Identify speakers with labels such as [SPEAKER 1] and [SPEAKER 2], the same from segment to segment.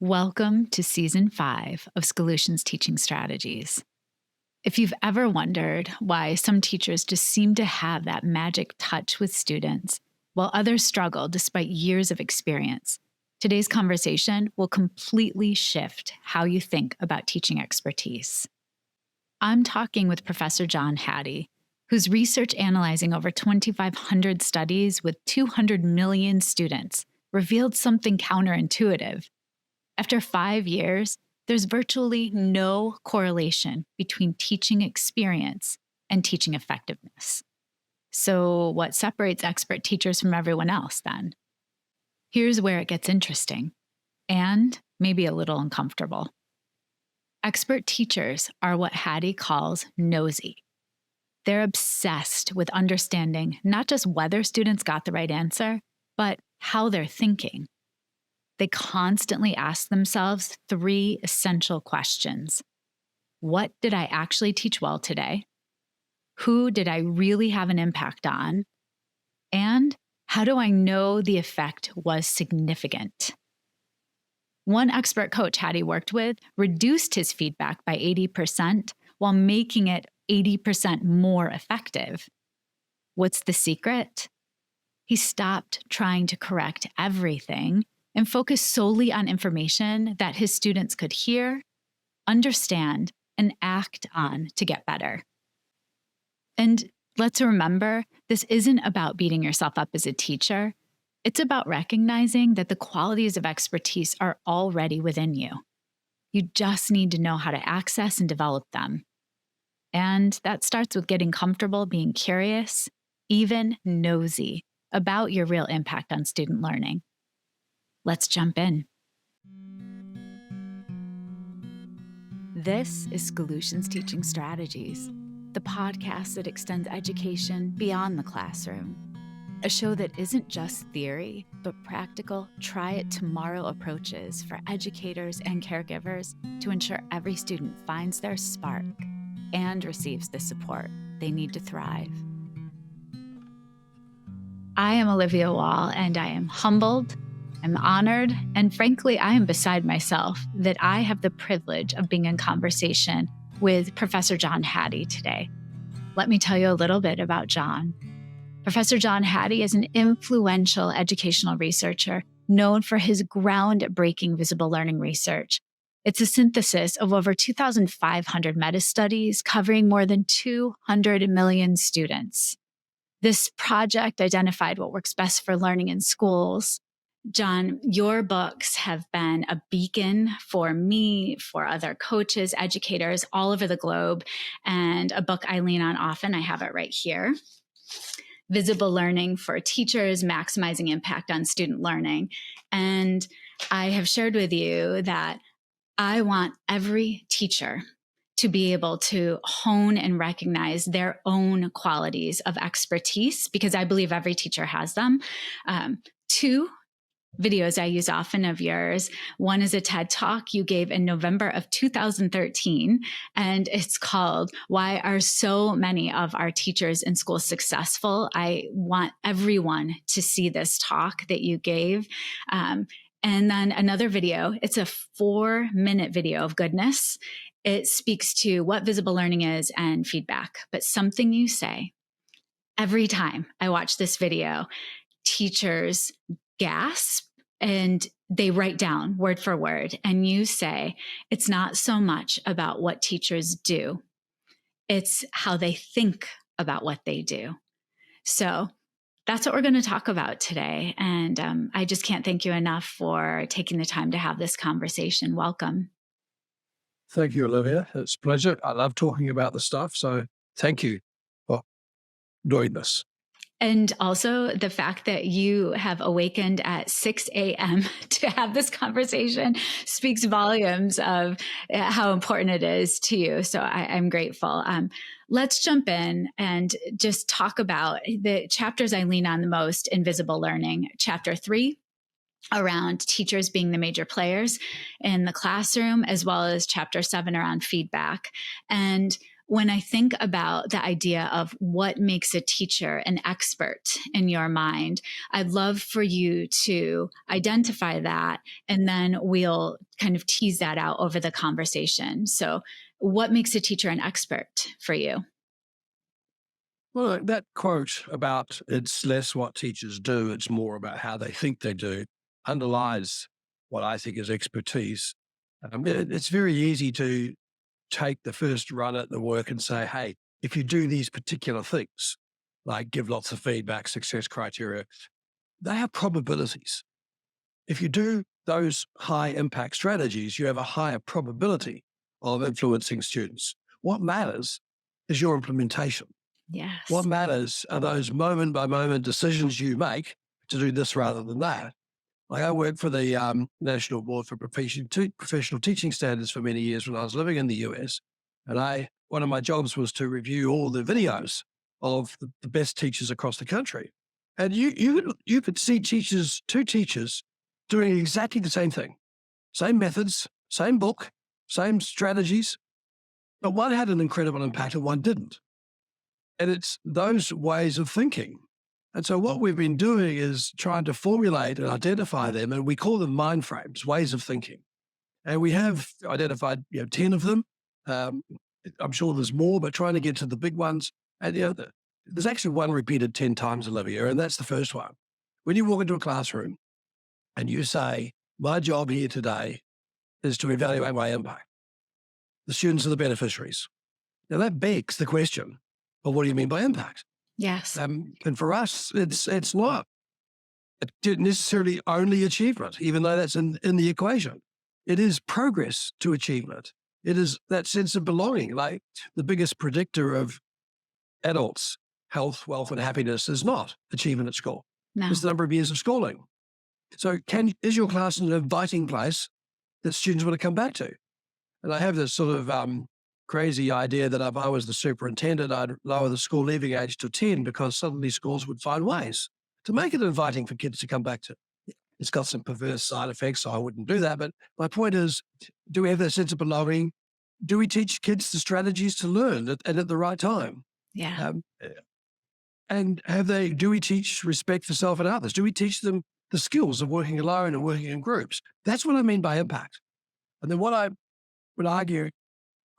[SPEAKER 1] Welcome to Season 5 of Schoolutions Teaching Strategies. If you've ever wondered why some teachers just seem to have that magic touch with students, while others struggle despite years of experience, today's conversation will completely shift how you think about teaching expertise. I'm talking with Professor John Hattie, whose research analyzing over 2,500 studies with 200 million students revealed something counterintuitive. After 5 years, there's virtually no correlation between teaching experience and teaching effectiveness. So, what separates expert teachers from everyone else then? Here's where it gets interesting and maybe a little uncomfortable. Expert teachers are what Hattie calls nosy. They're obsessed with understanding not just whether students got the right answer, but how they're thinking. They constantly ask themselves 3 essential questions. What did I actually teach well today? Who did I really have an impact on? And how do I know the effect was significant? One expert coach Hattie worked with reduced his feedback by 80% while making it 80% more effective. What's the secret? He stopped trying to correct everything and focus solely on information that his students could hear, understand, and act on to get better. And let's remember, this isn't about beating yourself up as a teacher. It's about recognizing that the qualities of expertise are already within you. You just need to know how to access and develop them. And that starts with getting comfortable being curious, even nosy, about your real impact on student learning. Let's jump in. This is Schoolutions Teaching Strategies, the podcast that extends education beyond the classroom. A show that isn't just theory, but practical, try-it-tomorrow approaches for educators and caregivers to ensure every student finds their spark and receives the support they need to thrive. I am Olivia Wall, and I am humbled, I'm honored, and frankly, I am beside myself that I have the privilege of being in conversation with Professor John Hattie today. Let me tell you a little bit about John. Professor John Hattie is an influential educational researcher known for his groundbreaking visible learning research. It's a synthesis of over 2,500 meta-studies covering more than 200 million students. This project identified what works best for learning in schools. John, your books have been a beacon for me, for other coaches, educators all over the globe, and a book I lean on often. I have it right here. Visible Learning for Teachers, Maximizing Impact on Student Learning. And I have shared with you that I want every teacher to be able to hone and recognize their own qualities of expertise, because I believe every teacher has them. 2 videos I use often of yours. One is a TED Talk you gave in November of 2013, and it's called Why Are So Many of Our Teachers in Schools Successful? I want everyone to see this talk that you gave. And then another video, it's a 4-minute video of goodness. It speaks to what visible learning is and feedback, but something you say every time I watch this video, teachers gasp and they write down word for word. And you say, it's not so much about what teachers do, it's how they think about what they do. So that's what we're going to talk about today. And I just can't thank you enough for taking the time to have this conversation. Welcome.
[SPEAKER 2] Thank you, Olivia. It's a pleasure. I love talking about the stuff. So thank you for doing this.
[SPEAKER 1] And also the fact that you have awakened at 6 a.m. to have this conversation speaks volumes of how important it is to you. So I'm grateful. Let's jump in and just talk about the chapters I lean on the most in visible learning. Chapter 3, around teachers being the major players in the classroom, as well as chapter 7 around feedback. And when I think about the idea of what makes a teacher an expert in your mind, I'd love for you to identify that, and then we'll kind of tease that out over the conversation. So, what makes a teacher an expert for you?
[SPEAKER 2] Well, that quote about it's less what teachers do, it's more about how they think they do, underlies what I think is expertise. It's very easy to take the first run at the work and say, hey, if you do these particular things, like give lots of feedback, success criteria, they are probabilities. If you do those high impact strategies, you have a higher probability of influencing students. What matters is your implementation. What
[SPEAKER 1] Yes.
[SPEAKER 2] matters are those moment by moment decisions you make to do this rather than that. Like I worked for the National Board for Professional Teaching Standards for many years when I was living in the US. And one of my jobs was to review all the videos of the best teachers across the country. And you could see two teachers doing exactly the same thing, same methods, same book, same strategies, but one had an incredible impact and one didn't. And it's those ways of thinking. And so what we've been doing is trying to formulate and identify them, and we call them mind frames, ways of thinking. And we have identified 10 of them. Um, I'm sure there's more, but trying to get to the big ones. And there's actually one repeated 10 times, Olivia, and that's the first one. When you walk into a classroom and you say, my job here today is to evaluate my impact, the students are the beneficiaries. Now that begs the question, well, what do you mean by impact?
[SPEAKER 1] Yes.
[SPEAKER 2] And for us, it's not necessarily only achievement, even though that's in the equation. It is progress to achievement. It is that sense of belonging. Like the biggest predictor of adults' health, wealth, and happiness is not achievement at school.
[SPEAKER 1] No.
[SPEAKER 2] It's the number of years of schooling. So is your class an inviting place that students want to come back to? And I have this sort of crazy idea that if I was the superintendent, I'd lower the school leaving age to 10 because suddenly schools would find ways to make it inviting for kids to come back to. It's got some perverse side effects, so I wouldn't do that. But my point is, do we have that sense of belonging? Do we teach kids the strategies to learn and at the right time?
[SPEAKER 1] Yeah.
[SPEAKER 2] And do we teach respect for self and others? Do we teach them the skills of working alone and working in groups? That's what I mean by impact. And then what I would argue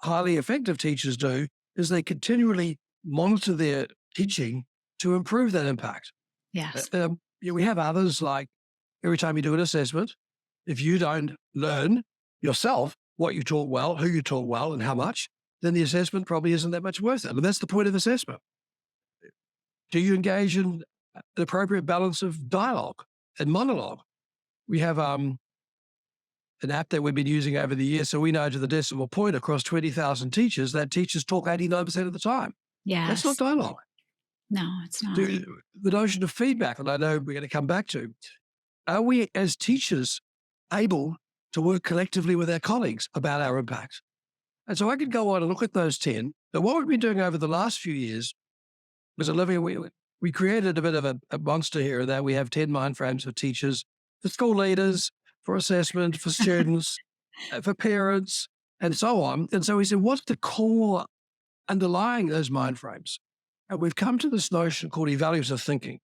[SPEAKER 2] highly effective teachers do is they continually monitor their teaching to improve that impact.
[SPEAKER 1] Yes.
[SPEAKER 2] We have others like every time you do an assessment, if you don't learn yourself what you taught well, who you taught well, and how much, then the assessment probably isn't that much worth it. And that's the point of assessment. Do you engage in an appropriate balance of dialogue and monologue? We have an app that we've been using over the years, so we know to the decimal point across 20,000 teachers that teachers talk 89% of the time.
[SPEAKER 1] Yes.
[SPEAKER 2] That's not dialogue.
[SPEAKER 1] No, it's not.
[SPEAKER 2] The notion of feedback, and I know we're going to come back to, are we as teachers able to work collectively with our colleagues about our impact? And so I could go on and look at those 10, but what we've been doing over the last few years was, Olivia, we created a bit of a monster here that we have 10 mind frames for teachers, for school leaders, for assessment, for students, for parents, and so on. And so we said, what's the core underlying those mind frames? And we've come to this notion called evaluative thinking.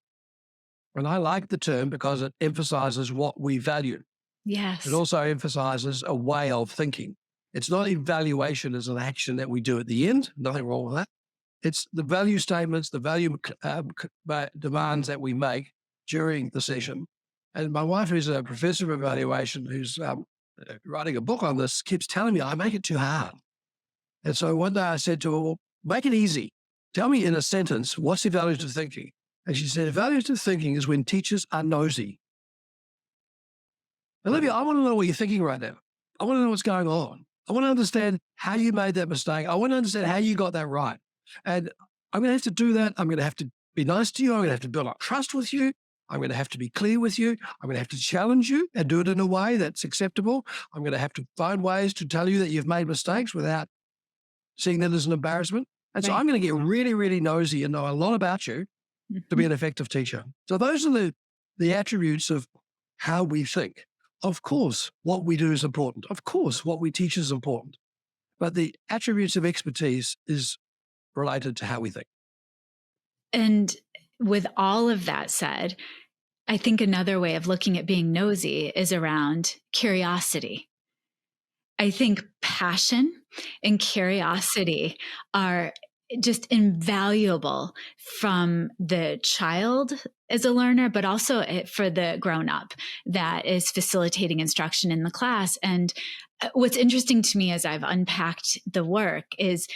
[SPEAKER 2] And I like the term because it emphasizes what we value.
[SPEAKER 1] Yes.
[SPEAKER 2] It also emphasizes a way of thinking. It's not evaluation as an action that we do at the end. Nothing wrong with that. It's the value statements, the value demands that we make during the session. And my wife, who's a professor of evaluation, who's writing a book on this, keeps telling me I make it too hard. And so one day I said to her, well, make it easy. Tell me in a sentence, what's evaluative thinking? And she said, evaluative thinking is when teachers are nosy. Olivia, I want to know what you're thinking right now. I want to know what's going on. I want to understand how you made that mistake. I want to understand how you got that right. And I'm going to have to do that. I'm going to have to be nice to you. I'm going to have to build up trust with you. I'm going to have to be clear with you. I'm going to have to challenge you and do it in a way that's acceptable. I'm going to have to find ways to tell you that you've made mistakes without seeing that as an embarrassment. And so I'm going to get really, really nosy and know a lot about you to be an effective teacher. So those are the attributes of how we think. Of course, what we do is important. Of course, what we teach is important. But the attributes of expertise is related to how we think.
[SPEAKER 1] And with all of that said, I think another way of looking at being nosy is around curiosity. I think passion and curiosity are just invaluable from the child as a learner, but also for the grown up that is facilitating instruction in the class. And what's interesting to me as I've unpacked the work is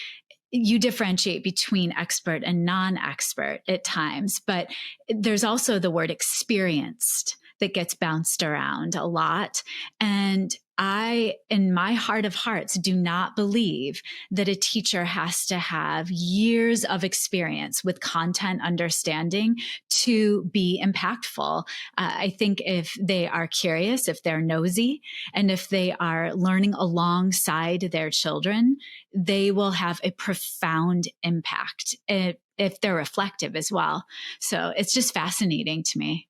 [SPEAKER 1] you differentiate between expert and non-expert at times, but there's also the word experienced that gets bounced around a lot. And I, in my heart of hearts, do not believe that a teacher has to have years of experience with content understanding to be impactful. I think if they are curious, if they're nosy, and if they are learning alongside their children, they will have a profound impact if they're reflective as well. So it's just fascinating to me.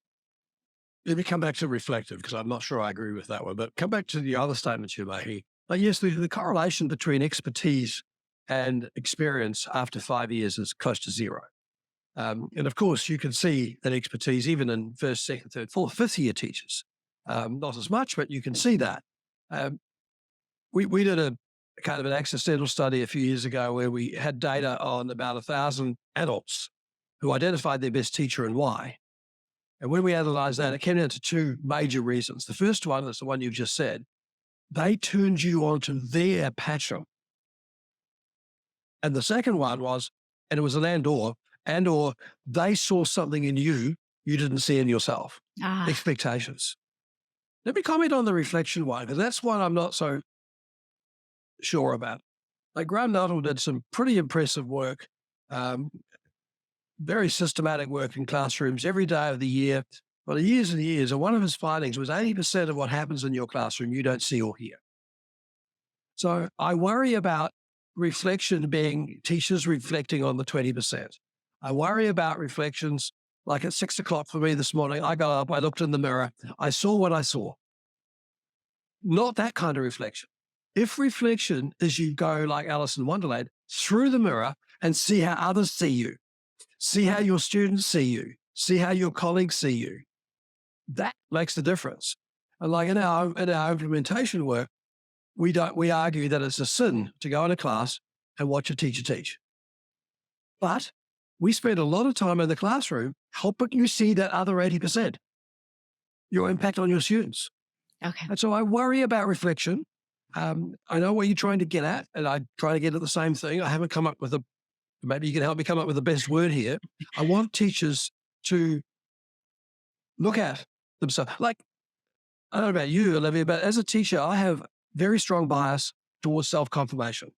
[SPEAKER 2] Let me come back to reflective, because I'm not sure I agree with that one, but come back to the other statements you're making. Like, yes, the correlation between expertise and experience after 5 years is close to zero. And of course, you can see that expertise even in first, second, third, fourth, fifth year teachers. Not as much, but you can see that. Um, we did a kind of an accidental study a few years ago where we had data on about 1,000 adults who identified their best teacher and why. And when we analyzed that, it came down to two major reasons. The first one is the one you've just said. They turned you onto their passion. And the second one was, and it was an and/or they saw something in you didn't see in yourself. Expectations. Let me comment on the reflection one, because that's one I'm not so sure about. Like, Graham Nuttall did some pretty impressive work, very systematic work in classrooms every day of the year for years and years. And one of his findings was 80% of what happens in your classroom you don't see or hear. So I worry about reflection being teachers reflecting on the 20%. I worry about reflections like at 6 o'clock for me this morning. I got up, I looked in the mirror, I saw what I saw. Not that kind of reflection. If reflection is you go like Alice in Wonderland through the mirror and see how others see you, see how your students see you, see how your colleagues see you, that makes the difference. And like in our implementation work, we argue that it's a sin to go in a class and watch a teacher teach. But we spend a lot of time in the classroom helping you see that other 80%, your impact on your students.
[SPEAKER 1] Okay.
[SPEAKER 2] And so I worry about reflection. I know what you're trying to get at, and I try to get at the same thing. I haven't come up with maybe you can help me come up with the best word here. I want teachers to look at themselves. Like, I don't know about you, Olivia, but as a teacher, I have very strong bias towards self-confirmation.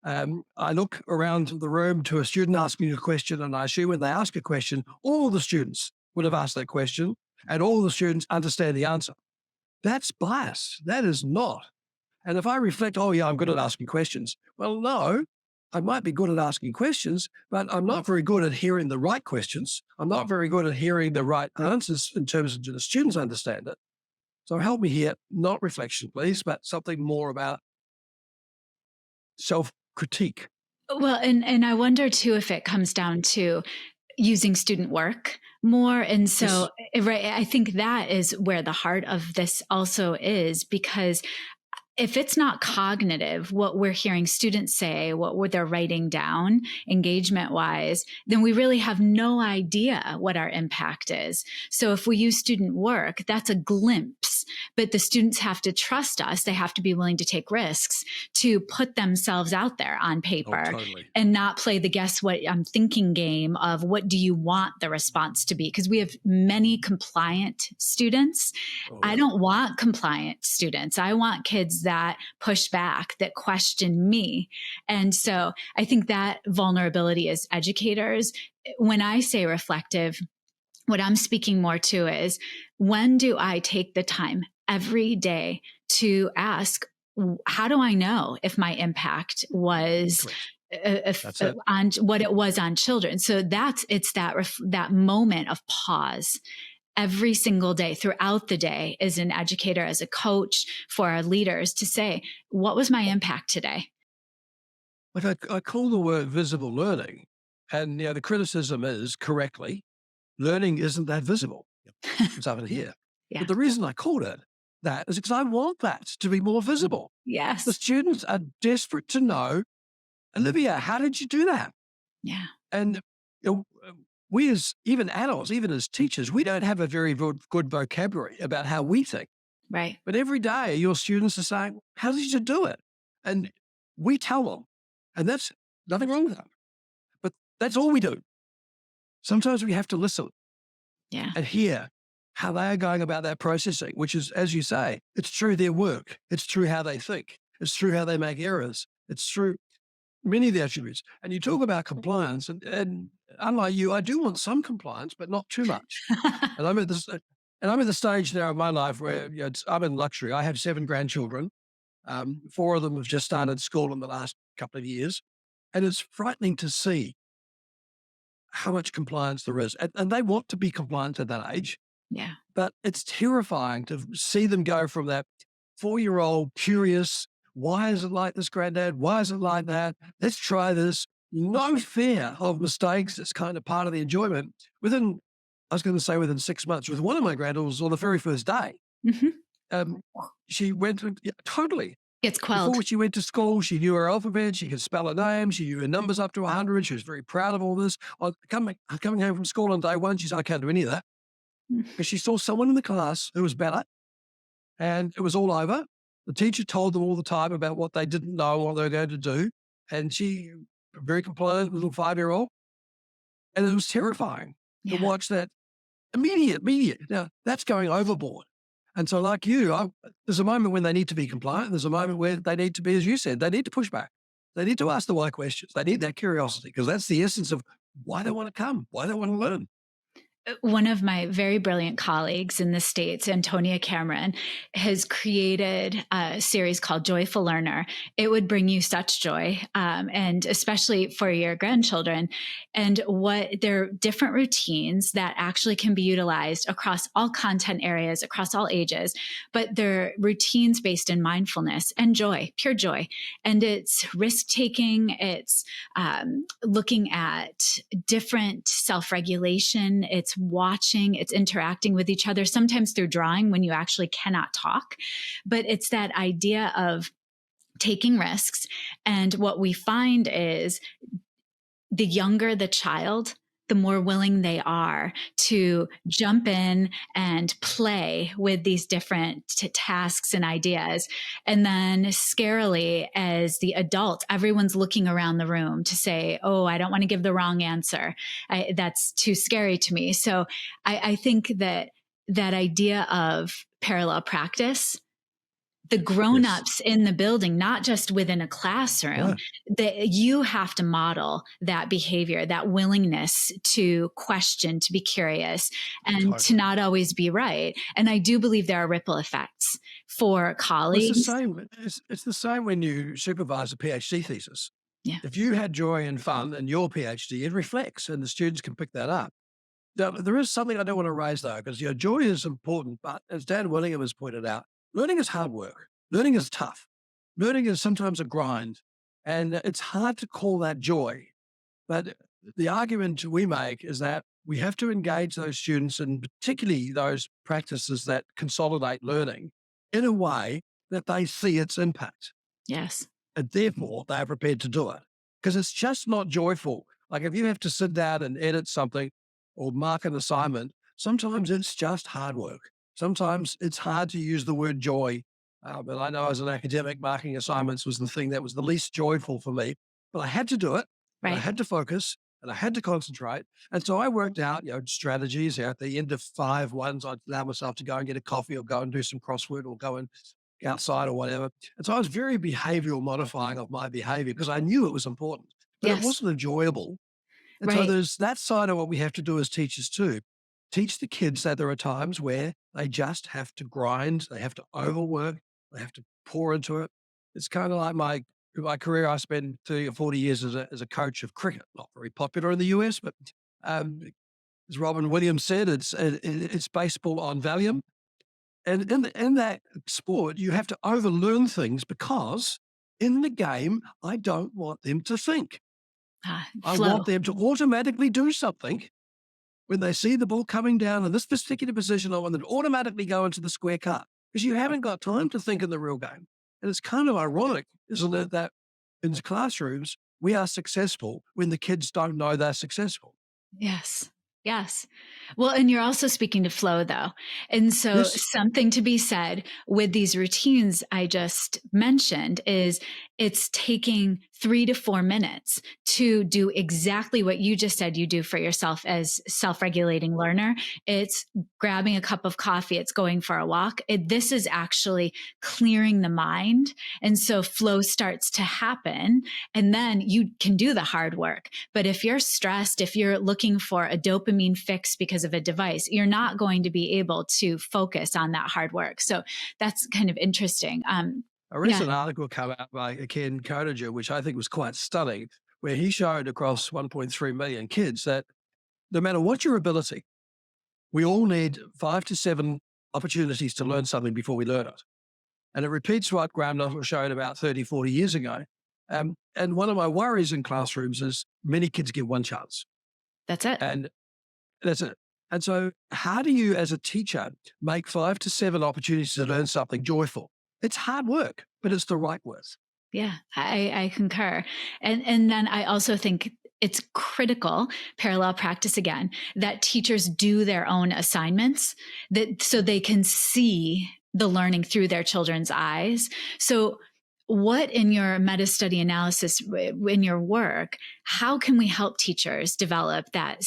[SPEAKER 2] I look around the room to a student asking a question, and I assume when they ask a question, all the students would have asked that question, and all the students understand the answer. That's bias. That is not. And if I reflect, oh yeah, I'm good at asking questions. Well, no, I might be good at asking questions, but I'm not very good at hearing the right questions. I'm not very good at hearing the right answers in terms of the students understand it. So help me here, not reflection, please, but something more about self-critique.
[SPEAKER 1] Well, and I wonder too if it comes down to using student work more. And so, right, I think that is where the heart of this also is, because if it's not cognitive, what we're hearing students say, what they're writing down engagement wise, then we really have no idea what our impact is. So if we use student work, that's a glimpse, but the students have to trust us. They have to be willing to take risks to put themselves out there on paper and not play the guess what I'm thinking game of what do you want the response to be? Because we have many compliant students. I don't want compliant students. I want kids that push back, that question me. And so I think that vulnerability as educators, when I say reflective, what I'm speaking more to is, when do I take the time every day to ask, how do I know if my impact was on what it was on children? So it's that moment of pause every single day throughout the day as an educator, as a coach, for our leaders to say, what was my impact today?
[SPEAKER 2] I call the word visible learning. And, the criticism is correctly, learning isn't that visible. It's over here.
[SPEAKER 1] Yeah.
[SPEAKER 2] But the reason I called it that is because I want that to be more visible. The
[SPEAKER 1] Yes.
[SPEAKER 2] students are desperate to know, Olivia, how did you do that?
[SPEAKER 1] Yeah.
[SPEAKER 2] And you know, we as even adults, even as teachers, we don't have a very good vocabulary about how we think.
[SPEAKER 1] Right.
[SPEAKER 2] But every day your students are saying, how did you do it? And we tell them, and that's nothing wrong with that. But that's all we do. Sometimes we have to listen
[SPEAKER 1] Yeah.
[SPEAKER 2] and hear how they are going about that processing, which is, as you say, it's through their work. It's through how they think. It's through how they make errors. It's through many of the attributes. And you talk about compliance, and unlike you, I do want some compliance, but not too much. And I'm at this, and I'm at the stage now of my life where I'm in luxury. I have 7 grandchildren. 4 of them have just started school in the last couple of years, and it's frightening to see how much compliance there is. And they want to be compliant at that age,
[SPEAKER 1] Yeah.
[SPEAKER 2] but it's terrifying to see them go from that 4-year-old curious, why is it like this, granddad? Why is it like that? Let's try this. No fear of mistakes. It's kind of part of the enjoyment. I was going to say within 6 months, with one of my granddaughters on the very first day,
[SPEAKER 1] Hmm.
[SPEAKER 2] um, she went totally.
[SPEAKER 1] It's quelled.
[SPEAKER 2] Before she went to school, she knew her alphabet, she could spell her name, she knew her numbers up to 100. She was very proud of all this. Coming home from school on day one, she said, I can't do any of that. Because she saw someone in the class who was better, and it was all over. The teacher told them all the time about what they didn't know, what they were going to do. And she, a very compliant little 5-year-old, and it was terrifying to
[SPEAKER 1] Yeah.
[SPEAKER 2] watch that immediate. Now, that's going overboard. And so, like you, there's a moment when they need to be compliant. There's a moment where they need to be, as you said, they need to push back. They need to ask the why questions. They need that curiosity, because that's the essence of why they want to come, why they want to learn.
[SPEAKER 1] One of my very brilliant colleagues in the States, Antonia Cameron, has created a series called Joyful Learner. It would bring you such joy, and especially for your grandchildren. And what they're different routines that actually can be utilized across all content areas, across all ages, but they're routines based in mindfulness and joy, pure joy. And it's risk taking, it's looking at different self regulation, it's watching, it's interacting with each other, sometimes through drawing when you actually cannot talk. But it's that idea of taking risks. And what we find is the younger the child, the more willing they are to jump in and play with these different tasks and ideas. And then scarily, as the adult, everyone's looking around the room to say, oh, I don't want to give the wrong answer. That's too scary to me. So I think that that idea of parallel practice, the
[SPEAKER 2] Yes.
[SPEAKER 1] grown-ups in the building, not just within a classroom,
[SPEAKER 2] Yeah,
[SPEAKER 1] that you have to model that behavior, that willingness to question, to be curious, and to
[SPEAKER 2] totally.
[SPEAKER 1] not always be right. And I do believe there are ripple effects for
[SPEAKER 2] Well, it's the
[SPEAKER 1] colleagues.
[SPEAKER 2] same. It's the same when you supervise a PhD thesis.
[SPEAKER 1] Yeah.
[SPEAKER 2] If you had joy and fun in your PhD, it reflects, and the students can pick that up. Now, there is something I don't want to raise though, because joy is important, but as Dan Willingham has pointed out, learning is hard work. Learning is tough. Learning is sometimes a grind, and it's hard to call that joy. But the argument we make is that we have to engage those students, and particularly those practices that consolidate learning, in a way that they see its impact,
[SPEAKER 1] Yes.
[SPEAKER 2] and therefore they are prepared to do it. Because it's just not joyful. Like if you have to sit down and edit something or mark an assignment, sometimes it's just hard work. Sometimes it's hard to use the word joy. But I know as an academic, marking assignments was the thing that was the least joyful for me. But I had to do it, and I
[SPEAKER 1] Right.
[SPEAKER 2] had to focus, and I had to concentrate. And so I worked out, strategies. At the end of 5 ones, I'd allow myself to go and get a coffee or go and do some crossword or go and outside or whatever. And so I was very behavioral modifying of my behavior because I knew it was important, but it
[SPEAKER 1] Yes.
[SPEAKER 2] wasn't enjoyable. And so
[SPEAKER 1] Right.
[SPEAKER 2] there's that side of what we have to do as teachers too. Teach the kids that there are times where they just have to grind, they have to overwork, they have to pour into it. It's kind of like my career. I spent 30 or 40 years as a coach of cricket, not very popular in the US, but um, as Robin Williams said, it's baseball on Valium. And in that sport, you have to overlearn things because In the game, I don't want them to think. I
[SPEAKER 1] Flow.
[SPEAKER 2] want them to automatically do something. When they see the ball coming down in this particular position, I want them to automatically go into the square cut because you haven't got time to think in the real game. And it's kind of ironic, isn't it, that in classrooms, we are successful when the kids don't know they're successful.
[SPEAKER 1] Yes. Yes. Well, and you're also speaking to flow though. And so
[SPEAKER 2] Yes.
[SPEAKER 1] something to be said with these routines I just mentioned is it's taking 3 to 4 minutes to do exactly what you just said you do for yourself as self-regulating learner. It's grabbing a cup of coffee. It's going for a walk. This is actually clearing the mind. And so flow starts to happen and then you can do the hard work. But if you're stressed, if you're looking for a dopamine fix because of a device, you're not going to be able to focus on that hard work. So that's kind of interesting.
[SPEAKER 2] A recent article come out by Ken Coninger, which I think was quite stunning, where he showed across 1.3 million kids that no matter what your ability, we all need 5 to 7 opportunities to learn something before we learn it. And it repeats what Graham Nussbaum showed about 30, 40 years ago. And one of my worries in classrooms is many kids get one chance.
[SPEAKER 1] That's it.
[SPEAKER 2] And that's it. And so how do you, as a teacher, make 5 to 7 opportunities to learn something joyful? It's hard work, but it's the right work.
[SPEAKER 1] Yeah, I concur. And then I also think it's critical, parallel practice again, that teachers do their own assignments that so they can see the learning through their children's eyes. So what in your meta study analysis in your work, how can we help teachers develop that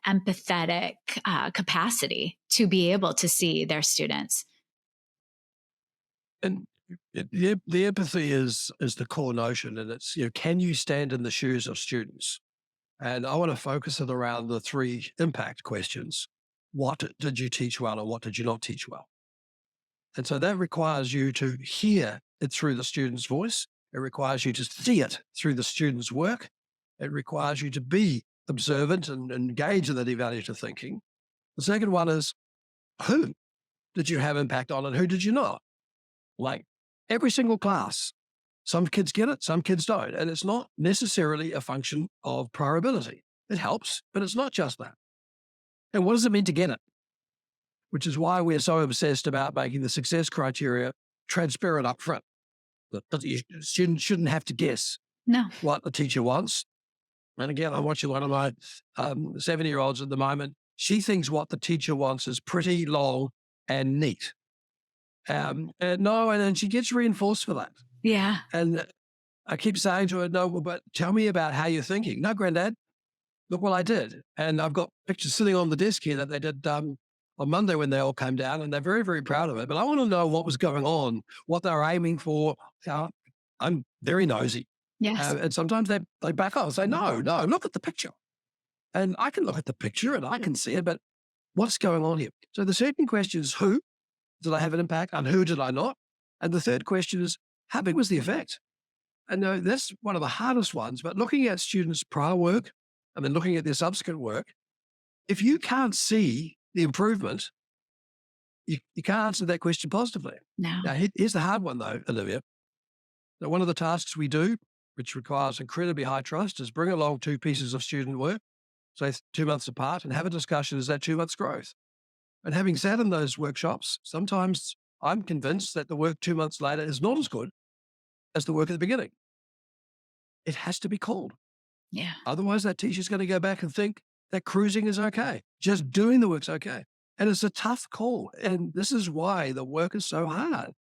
[SPEAKER 1] empathetic capacity to be able to see their students?
[SPEAKER 2] And the empathy is the core notion, and it's, can you stand in the shoes of students? And I want to focus it around the 3 impact questions. What did you teach well, and what did you not teach well? And so that requires you to hear it through the student's voice. It requires you to see it through the student's work. It requires you to be observant and engage in that evaluative thinking. The second one is, who did you have impact on and who did you not? Like every single class, some kids get it, some kids don't. And it's not necessarily a function of prior ability. It helps, but it's not just that. And what does it mean to get it? Which is why we're so obsessed about making the success criteria transparent up front. The student shouldn't have to guess what the teacher wants. And again, I'm watching one of my 7-year-olds at the moment. She thinks what the teacher wants is pretty, long, and neat. And then she gets reinforced for that.
[SPEAKER 1] Yeah.
[SPEAKER 2] And I keep saying to her, no, but tell me about how you're thinking. No, Granddad, look what I did. And I've got pictures sitting on the desk here that they did on Monday when they all came down, and they're very, very proud of it. But I want to know what was going on, what they were aiming for. I'm very nosy.
[SPEAKER 1] Yes.
[SPEAKER 2] And sometimes they back off and say, no, look at the picture. And I can look at the picture and I can see it, but what's going on here? So the second question is, who did I have an impact and who did I not? And the third question is, how big was the effect? And that's one of the hardest ones, but looking at students' prior work and then looking at their subsequent work, if you can't see the improvement, you can't answer that question positively.
[SPEAKER 1] No.
[SPEAKER 2] Now, here's the hard one though, Olivia. Now, one of the tasks we do, which requires incredibly high trust, is bring along 2 pieces of student work, say 2 months apart, and have a discussion, is that 2 months growth? And having sat in those workshops, sometimes I'm convinced that the work 2 months later is not as good as the work at the beginning. It has to be called.
[SPEAKER 1] Yeah.
[SPEAKER 2] Otherwise, that teacher's going to go back and think that cruising is okay. Just doing the work's okay. And it's a tough call. And this is why the work is so hard.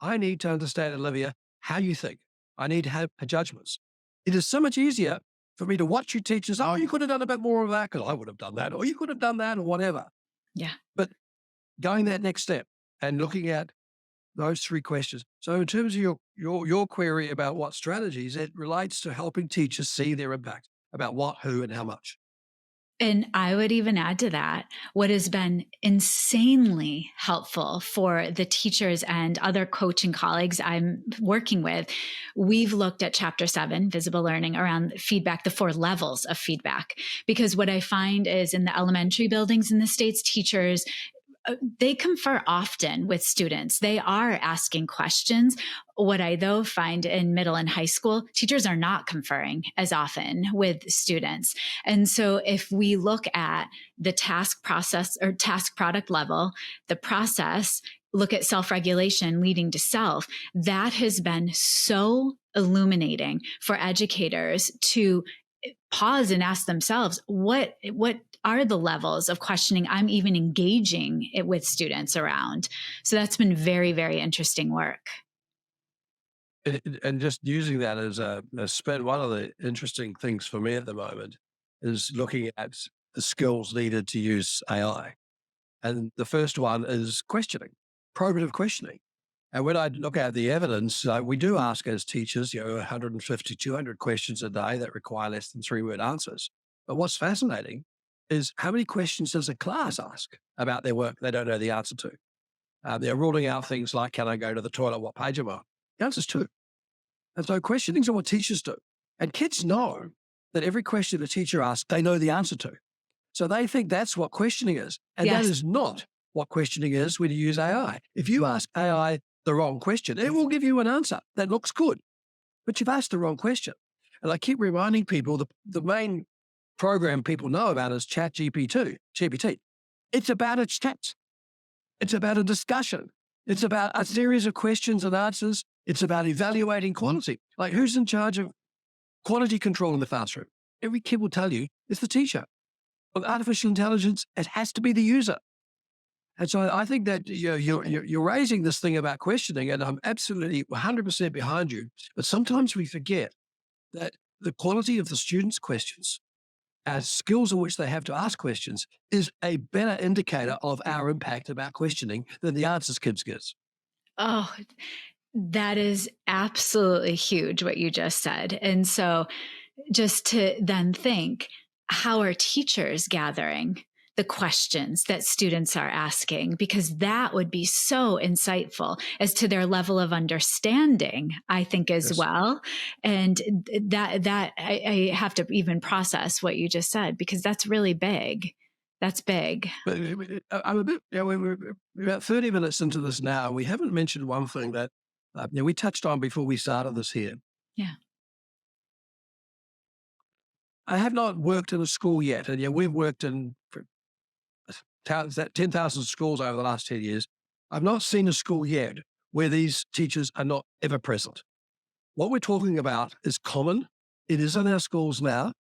[SPEAKER 2] I need to understand, Olivia, how you think. I need to have judgments. It is so much easier for me to watch you teach us, oh, you could have done a bit more of that because I would have done that, or you could have done that, or whatever.
[SPEAKER 1] Yeah.
[SPEAKER 2] But going that next step and looking at those 3 questions. So in terms of your query about what strategies, it relates to helping teachers see their impact about what, who, and how much.
[SPEAKER 1] And I would even add to that, what has been insanely helpful for the teachers and other coaching colleagues I'm working with, we've looked at Chapter 7, Visible Learning, around feedback, the 4 levels of feedback. Because what I find is in the elementary buildings in the States, teachers They confer often with students. They are asking questions. What I, though, find in middle and high school, teachers are not conferring as often with students. And so if we look at the task process or task product level, the process, look at self-regulation leading to self, that has been so illuminating for educators to pause and ask themselves, what are the levels of questioning I'm even engaging it with students around? So that's been very, very interesting work.
[SPEAKER 2] And just using that as a spin, one of the interesting things for me at the moment is looking at the skills needed to use AI. And the first one is questioning, probative questioning. And when I look at the evidence, we do ask as teachers, 150, 200 questions a day that require less than 3-word answers. But what's fascinating is how many questions does a class ask about their work they don't know the answer to? They're ruling out things like, can I go to the toilet? What page am I on? The answer's two. And so questioning is what teachers do. And kids know that every question a teacher asks, they know the answer to. So they think that's what questioning is. And that
[SPEAKER 1] Yes.
[SPEAKER 2] is not what questioning is when you use AI. If you ask AI the wrong question, it will give you an answer that looks good, but you've asked the wrong question. And I keep reminding people the main program people know about is GPT. It's about a chat. It's about a discussion. It's about a series of questions and answers. It's about evaluating quality. Like, who's in charge of quality control in the classroom? Every kid will tell you it's the teacher. With artificial intelligence, it has to be the user. And so I think that you're raising this thing about questioning, and I'm absolutely 100% behind you. But sometimes we forget that the quality of the students' questions, as skills in which they have to ask questions, is a better indicator of our impact about questioning than the answers kids get.
[SPEAKER 1] Oh, that is absolutely huge what you just said. And so just to then think, how are teachers gathering the questions that students are asking? Because that would be so insightful as to their level of understanding, I think, as
[SPEAKER 2] Yes.
[SPEAKER 1] well. And I have to even process what you just said, because that's really big. That's big.
[SPEAKER 2] But I'm a bit, we're about 30 minutes into this now. We haven't mentioned one thing that we touched on before we started this here.
[SPEAKER 1] Yeah.
[SPEAKER 2] I have not worked in a school yet. And we've worked in 10,000 schools over the last 10 years. I've not seen a school yet where these teachers are not ever present. What we're talking about is common. It is in our schools now.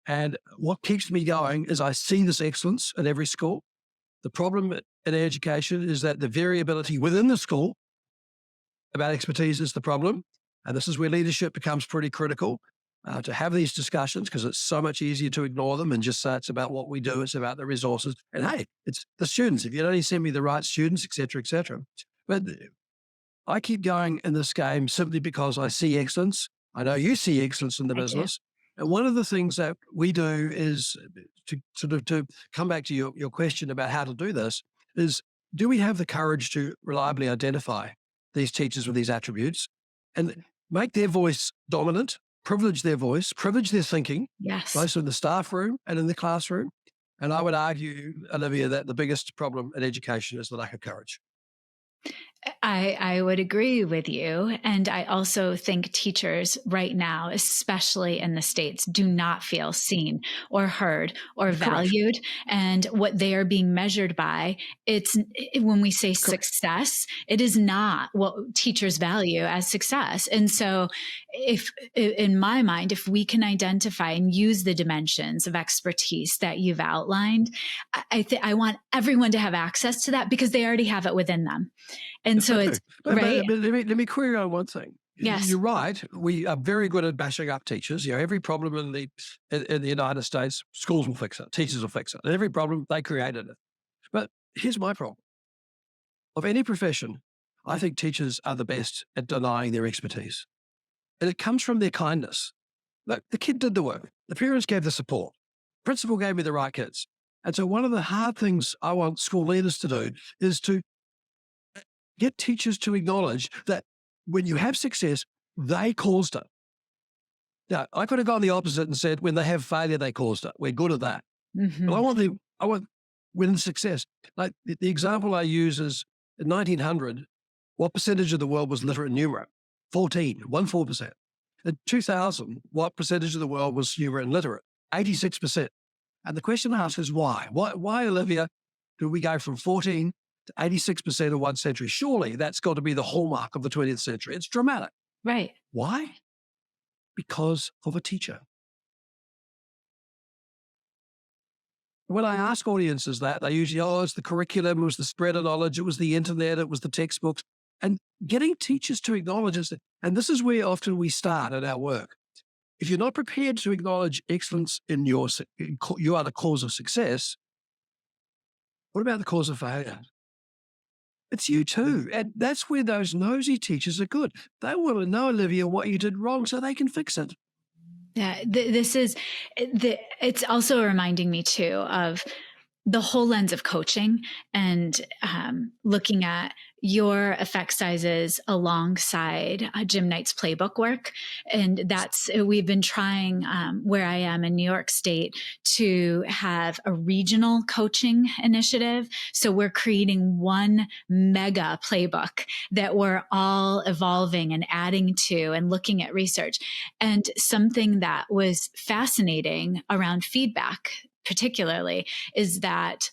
[SPEAKER 2] And what keeps me going is I see this excellence in every school. The problem in education is that the variability within the school about expertise is the problem. And this is where leadership becomes pretty critical, to have these discussions, because it's so much easier to ignore them and just say it's about what we do, it's about the resources. And hey, it's the students. If you only send me the right students, et cetera, et cetera. But I keep going in this game simply because I see excellence. I know you see excellence in the
[SPEAKER 1] I do.
[SPEAKER 2] business. And one of the things that we do is to come back to your question about how to do this is, do we have the courage to reliably identify these teachers with these attributes and make their voice dominant, privilege their voice, privilege their thinking,
[SPEAKER 1] Yes.
[SPEAKER 2] both in the staff room and in the classroom? And I would argue, Olivia, that the biggest problem in education is the lack of courage.
[SPEAKER 1] I would agree with you. And I also think teachers right now, especially in the States, do not feel seen or heard or
[SPEAKER 2] Correct.
[SPEAKER 1] valued. And what they are being measured by, when we say
[SPEAKER 2] Correct.
[SPEAKER 1] success, it is not what teachers value as success. And so if, in my mind, if we can identify and use the dimensions of expertise that you've outlined, I want everyone to have access to that, because they already have it within them. And so it's right.
[SPEAKER 2] But let me query on one thing.
[SPEAKER 1] Yes.
[SPEAKER 2] You're right. We are very good at bashing up teachers. Every problem in the United States, schools will fix it. Teachers will fix it. And every problem, they created it. But here's my problem. Of any profession, I think teachers are the best at denying their expertise. And it comes from their kindness. Look, the kid did the work. The parents gave the support. Principal gave me the right kids. And so one of the hard things I want school leaders to do is to get teachers to acknowledge that when you have success, they caused it. Now, I could have gone the opposite and said, when they have failure, they caused it. We're good at that.
[SPEAKER 1] Mhm.
[SPEAKER 2] But I want win success. Like the example I use is in 1900, what percentage of the world was literate and numerate? 14%. In 2000, what percentage of the world was numerate and literate? 86%. And the question asked is why? Why, Olivia, do we go from 14 to 86% in one century? Surely that's got to be the hallmark of the 20th century. It's dramatic.
[SPEAKER 1] Right.
[SPEAKER 2] Why? Because of a teacher. When I ask audiences that, they usually, it's the curriculum, it was the spread of knowledge, it was the internet, it was the textbooks. And getting teachers to acknowledge this, and this is where often we start at our work. If you're not prepared to acknowledge excellence in you are the cause of success, what about the cause of failure? It's you too. And that's where those nosy teachers are good. They want to know, Olivia, what you did wrong so they can fix it.
[SPEAKER 1] Yeah, it's also reminding me too of the whole lens of coaching and looking at your effect sizes alongside Jim Knight's playbook work. And we've been trying where I am in New York State to have a regional coaching initiative. So we're creating one mega playbook that we're all evolving and adding to and looking at research. And something that was fascinating around feedback particularly is that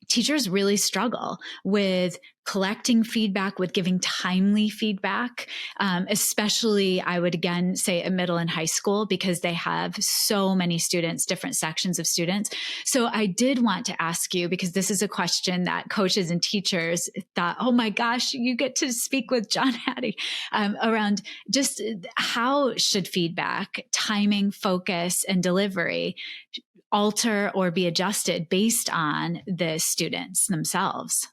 [SPEAKER 1] teachers really struggle with collecting feedback, with giving timely feedback, especially I would again say at middle and high school, because they have so many students, different sections of students. So I did want to ask you, because this is a question that coaches and teachers thought, oh my gosh, you get to speak with John Hattie around just how should feedback, timing, focus, and delivery alter or be adjusted based on the students themselves?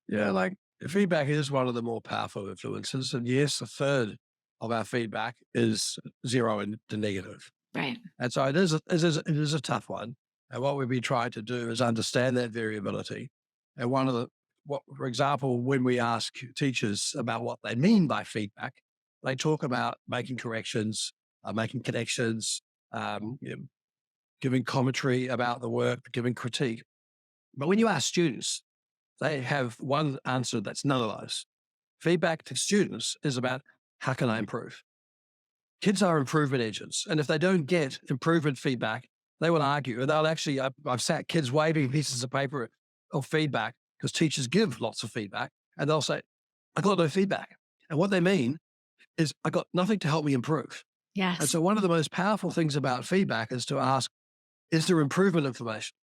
[SPEAKER 2] Yeah, like feedback is one of the more powerful influences. And yes, a third of our feedback is zero and the negative.
[SPEAKER 1] Right.
[SPEAKER 2] And so it is a tough one. And what we've been trying to do is understand that variability. And for example, when we ask teachers about what they mean by feedback, they talk about making corrections, making connections, giving commentary about the work, giving critique. But when you ask students, they have one answer that's none of those. Feedback to students is about how can I improve? Kids are improvement agents. And if they don't get improvement feedback, they will argue. And they'll actually, I've sat kids waving pieces of paper of feedback because teachers give lots of feedback. And they'll say, I got no feedback. And what they mean is I got nothing to help me improve.
[SPEAKER 1] Yes.
[SPEAKER 2] And so one of the most powerful things about feedback is to ask, is there improvement information?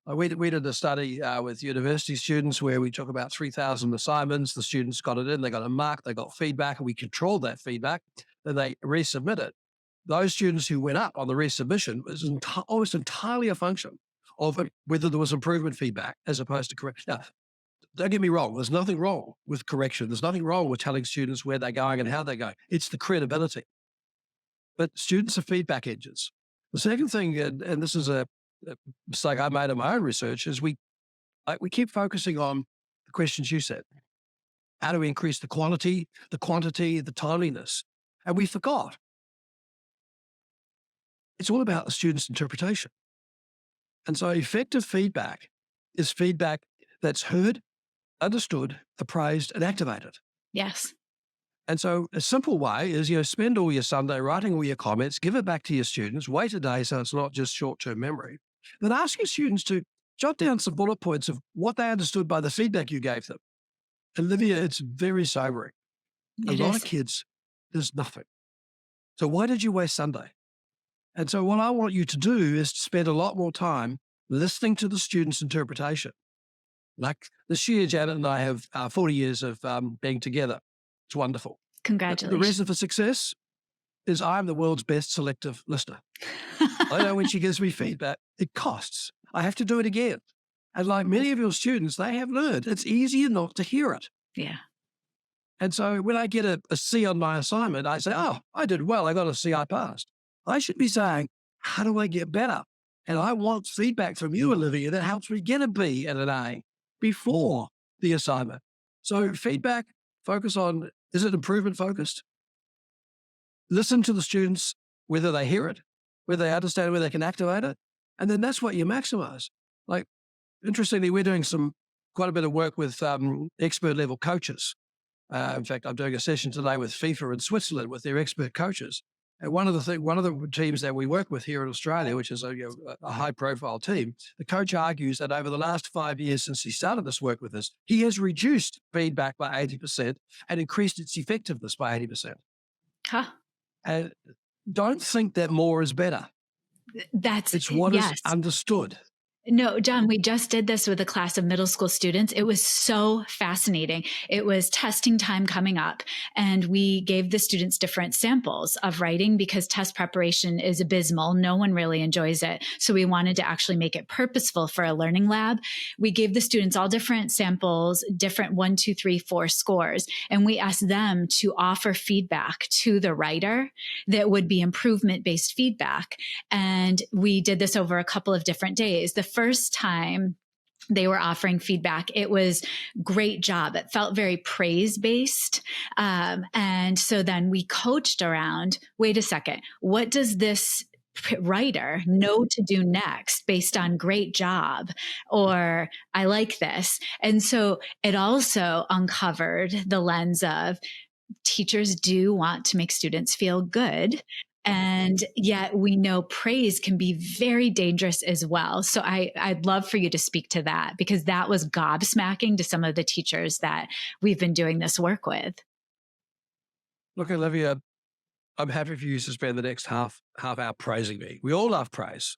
[SPEAKER 2] We did a study with university students where we took about 3,000 assignments. The students got it in, they got a mark, they got feedback, and we controlled that feedback. Then they resubmitted. Those students who went up on the resubmission was almost entirely a function of whether there was improvement feedback as opposed to correction. Now, don't get me wrong, there's nothing wrong with correction. There's nothing wrong with telling students where they're going and how they're going. It's the credibility. But students are feedback engines. The second thing, and this is a mistake I made in my own research, is we keep focusing on the questions you said. How do we increase the quality, the quantity, the timeliness? And we forgot. It's all about the student's interpretation. And so effective feedback is feedback that's heard, understood, appraised, and activated.
[SPEAKER 1] Yes.
[SPEAKER 2] And so a simple way is, spend all your Sunday writing all your comments, give it back to your students, wait a day so it's not just short-term memory. Then ask your students to jot down some bullet points of what they understood by the feedback you gave them. Olivia, it's very sobering. A lot of kids, there's nothing. So why did you waste Sunday? And so what I want you to do is to spend a lot more time listening to the student's interpretation. Like this year, Janet and I have 40 years of being together. It's wonderful.
[SPEAKER 1] Congratulations.
[SPEAKER 2] The reason for success is I'm the world's best selective listener. I know when she gives me feedback, it costs. I have to do it again. And like many of your students, they have learned it's easier not to hear it.
[SPEAKER 1] Yeah.
[SPEAKER 2] And so when I get a C on my assignment, I say, oh, I did well. I got a C, I passed. I should be saying, how do I get better? And I want feedback from you, Olivia, that helps me get a B and an A before the assignment. So feedback, focus on, is it improvement focused? Listen to the students, whether they hear it, whether they understand, whether they can activate it. And then that's what you maximize. Like, interestingly, we're doing quite a bit of work with expert level coaches. In fact, I'm doing a session today with FIFA in Switzerland with their expert coaches. And one of the teams that we work with here in Australia, which is a high profile team, the coach argues that over the last 5 years since he started this work with us, he has reduced feedback by 80% and increased its effectiveness by 80%.
[SPEAKER 1] Huh.
[SPEAKER 2] And don't think that more is better.
[SPEAKER 1] That's
[SPEAKER 2] It's what is
[SPEAKER 1] yes.
[SPEAKER 2] understood.
[SPEAKER 1] No, John, we just did this with a class of middle school students. It was so fascinating. It was testing time coming up, and we gave the students different samples of writing because test preparation is abysmal. No one really enjoys it. So we wanted to actually make it purposeful for a learning lab. We gave the students all different samples, different 1, 2, 3, 4 scores, and we asked them to offer feedback to the writer that would be improvement-based feedback. And we did this over a couple of different days. The first time they were offering feedback, it was great job. It felt very praise based. And so then we coached around, wait a second, what does this writer know to do next based on great job or I like this? And so it also uncovered the lens of teachers do want to make students feel good. And yet we know praise can be very dangerous as well. So I'd love for you to speak to that because that was gobsmacking to some of the teachers that we've been doing this work with.
[SPEAKER 2] Look, Olivia, I'm happy for you to spend the next half hour praising me. We all love praise.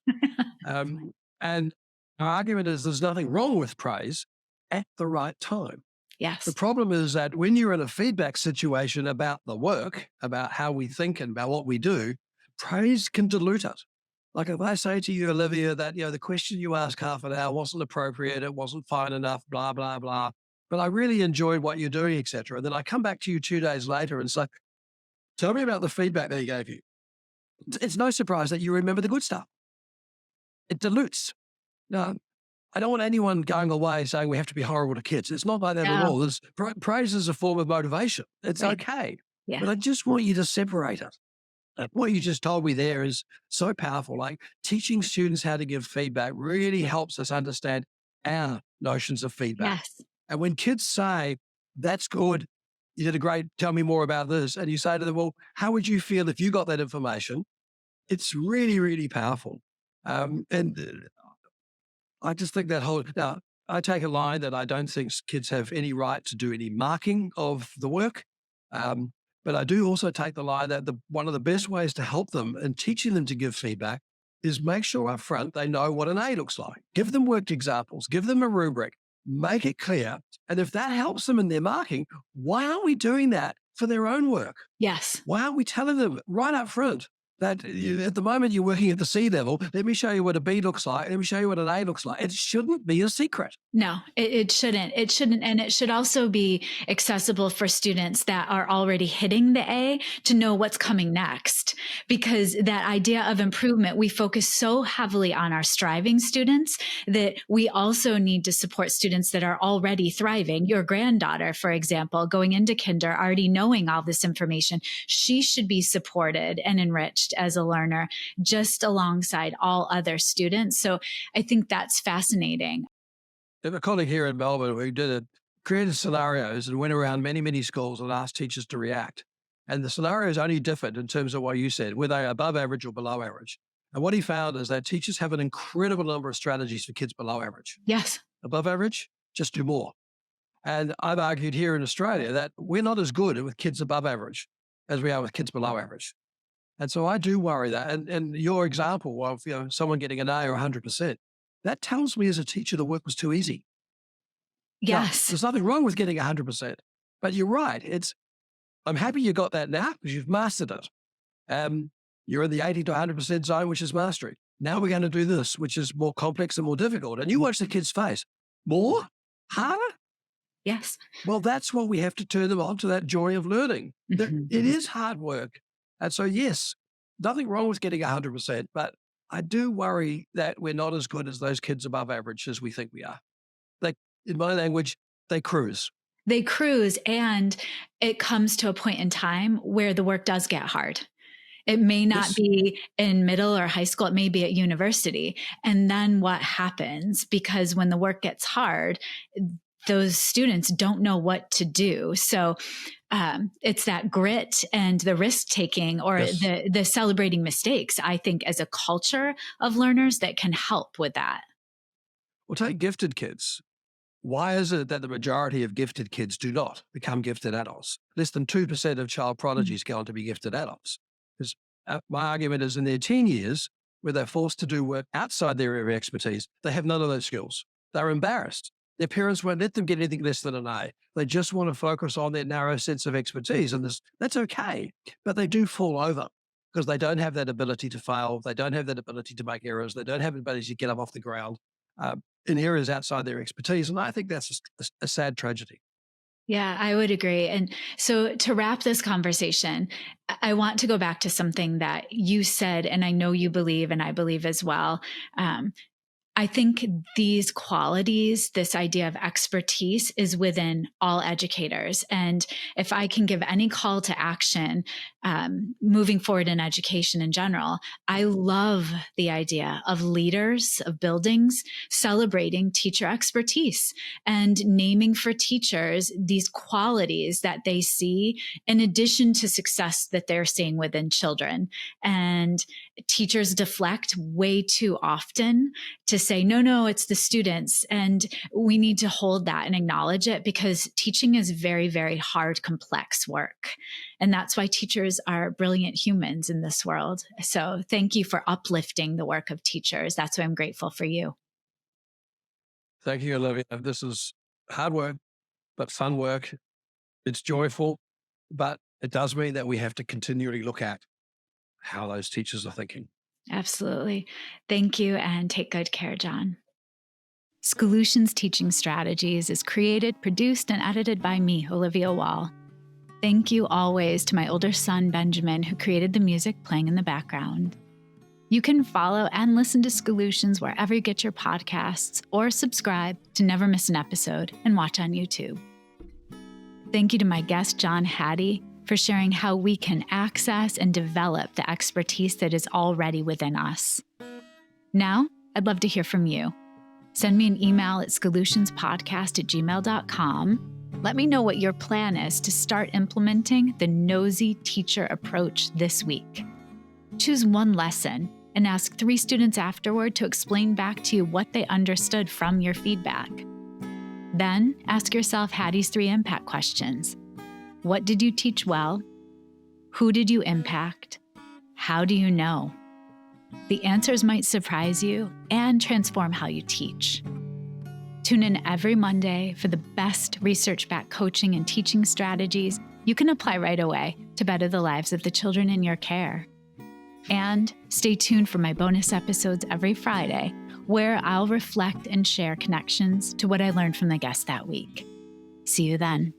[SPEAKER 2] And our argument is there's nothing wrong with praise at the right time. The
[SPEAKER 1] Yes.
[SPEAKER 2] problem is that when you're in a feedback situation about the work, about how we think and about what we do, praise can dilute it. Like if I say to you, Olivia, that the question you asked half an hour wasn't appropriate, it wasn't fine enough, blah blah blah, but I really enjoyed what you're doing, etc. Then I come back to you 2 days later and say, tell me about the feedback that he gave you. It's no surprise that you remember the good stuff. It dilutes. Now, I don't want anyone going away saying we have to be horrible to kids. It's not like that at
[SPEAKER 1] No.
[SPEAKER 2] all. Praise is a form of motivation. It's
[SPEAKER 1] Right.
[SPEAKER 2] okay.
[SPEAKER 1] Yeah.
[SPEAKER 2] But I just want you to separate it. What you just told me there is so powerful. Like teaching students how to give feedback really helps us understand our notions of feedback.
[SPEAKER 1] Yes.
[SPEAKER 2] And when kids say, that's good, you did a great, tell me more about this. And you say to them, well, how would you feel if you got that information? It's really, really powerful. And I just think now I take a line that I don't think kids have any right to do any marking of the work. But I do also take the line that one of the best ways to help them and teaching them to give feedback is make sure up front they know what an A looks like. Give them worked examples, give them a rubric, make it clear. And if that helps them in their marking, why aren't we doing that for their own work?
[SPEAKER 1] Yes.
[SPEAKER 2] Why aren't we telling them right up front that at the moment you're working at the C level, let me show you what a B looks like, let me show you what an A looks like. It shouldn't be a secret.
[SPEAKER 1] No, it shouldn't. It shouldn't. And it should also be accessible for students that are already hitting the A to know what's coming next. Because that idea of improvement, we focus so heavily on our striving students that we also need to support students that are already thriving. Your granddaughter, for example, going into kinder, already knowing all this information, she should be supported and enriched as a learner just alongside all other students. So I think that's fascinating.
[SPEAKER 2] I have a colleague here in Melbourne who created scenarios and went around many, many schools and asked teachers to react. And the scenarios only differed in terms of what you said, were they above average or below average? And what he found is that teachers have an incredible number of strategies for kids below average.
[SPEAKER 1] Yes.
[SPEAKER 2] Above average, just do more. And I've argued here in Australia that we're not as good with kids above average as we are with kids below average. And so I do worry that. And your example of someone getting an A or 100%, that tells me as a teacher the work was too easy. Now,
[SPEAKER 1] Yes.
[SPEAKER 2] there's nothing wrong with getting 100%, but you're right. I'm happy you got that now because you've mastered it. You're in the 80 to 100% zone, which is mastery. Now we're going to do this, which is more complex and more difficult. And you watch the kid's face. More? Harder?
[SPEAKER 1] Yes.
[SPEAKER 2] Well, that's what we have to turn them on to, that joy of learning.
[SPEAKER 1] Mhm.
[SPEAKER 2] It is hard work. And so, yes, nothing wrong with getting 100%, but I do worry that we're not as good as those kids above average as we think we are. Like in my language, they cruise.
[SPEAKER 1] They cruise, and it comes to a point in time where the work does get hard. It may not
[SPEAKER 2] Yes.
[SPEAKER 1] be in middle or high school. It may be at university. And then what happens? Because when the work gets hard, those students don't know what to do. So it's that grit and the risk taking, or
[SPEAKER 2] Yes.
[SPEAKER 1] the celebrating mistakes, I think, as a culture of learners that can help with that.
[SPEAKER 2] Well, take gifted kids. Why is it that the majority of gifted kids do not become gifted adults? Less than 2% of child
[SPEAKER 1] Mm.
[SPEAKER 2] prodigies go on to be gifted adults. Because my argument is in their teen years, where they're forced to do work outside their area of expertise, they have none of those skills. They're embarrassed. Their parents won't let them get anything less than an A. They just want to focus on their narrow sense of expertise. And that's okay. But they do fall over because they don't have that ability to fail. They don't have that ability to make errors. They don't have the ability to get up off the ground. In areas outside their expertise. And I think that's a sad tragedy.
[SPEAKER 1] Yeah, I would agree. And so to wrap this conversation, I want to go back to something that you said, and I know you believe, and I believe as well. I think these qualities, this idea of expertise, is within all educators. And if I can give any call to action, moving forward in education in general, I love the idea of leaders of buildings celebrating teacher expertise and naming for teachers these qualities that they see in addition to success that they're seeing within children. And teachers deflect way too often to say, no, it's the students. And we need to hold that and acknowledge it, because teaching is very, very hard, complex work. And that's why teachers are brilliant humans in this world. So thank you for uplifting the work of teachers. That's why I'm grateful for you.
[SPEAKER 2] Thank you, Olivia. This is hard work, but fun work. It's joyful, but it does mean that we have to continually look at how those teachers are thinking.
[SPEAKER 1] Absolutely. Thank you, and take good care, John. Schoolutions Teaching Strategies is created, produced, and edited by me, Olivia Wall. Thank you always to my older son, Benjamin, who created the music playing in the background. You can follow and listen to Schoolutions wherever you get your podcasts, or subscribe to never miss an episode and watch on YouTube. Thank you to my guest, John Hattie, for sharing how we can access and develop the expertise that is already within us. Now, I'd love to hear from you. Send me an email at schoolutionspodcast@gmail.com. Let me know what your plan is to start implementing the Nosy teacher approach this week. Choose one lesson and ask 3 students afterward to explain back to you what they understood from your feedback. Then ask yourself Hattie's 3 impact questions. What did you teach well? Who did you impact? How do you know? The answers might surprise you and transform how you teach. Tune in every Monday for the best research-backed coaching and teaching strategies you can apply right away to better the lives of the children in your care. And stay tuned for my bonus episodes every Friday, where I'll reflect and share connections to what I learned from the guest that week. See you then.